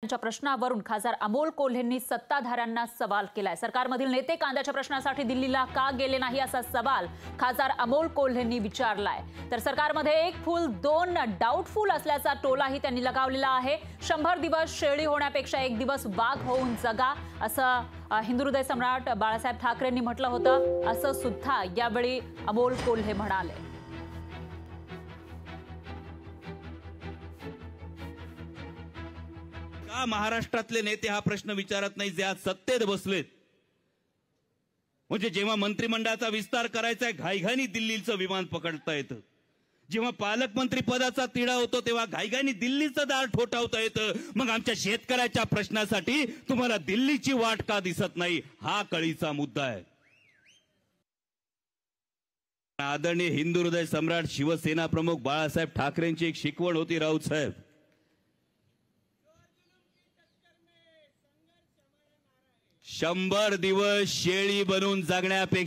च्या प्रश्नावरून खासदार अमोल कोल्हेंनी सत्ताधाऱ्यांना सवाल केलाय। सरकारमधील नेते कांद्याच्या प्रश्नासाठी दिल्लीला का गेले नाही असा सवाल खासदार अमोल कोल्हेंनी विचारलाय। तर सरकारमध्ये एक फूल दोन डाऊटफुल असल्याचा टोलाही त्यांनी लगावलेला आहे। 100 दिवस शेळी होण्यापेक्षा एक दिवस वाघ होऊन जगा असं हिंदू हृदय सम्राट बाळासाहेब ठाकरेंनी म्हटलं होतं, असं सुद्धा यावेळी अमोल कोल्हे म्हणाले। का महाराष्ट्रातले नेते हा प्रश्न विचारत नाही जे आज सत्तेत बसलेत? म्हणजे जेव्हा मंत्रिमंडळाचा विस्तार करायचा आहे घाईघाईने दिल्लीचं विमान पकडता येतं, जेव्हा पालकमंत्री पदाचा तिढा होतो तेव्हा घाईघाईने दिल्लीचं दार ठोठावता येतं। मग आमच्या शेतकऱ्याच्या प्रश्नासाठी तुम्हाला दिल्लीची वाट का दिसत नाही, हा कळीचा मुद्दा आहे। आदरणीय हिंदू हृदय सम्राट शिवसेना प्रमुख बाळासाहेब ठाकरेंची एक शिकवण होती, राऊत साहेब, 100 दिवस शेळी बनून जगण्यापेक्षा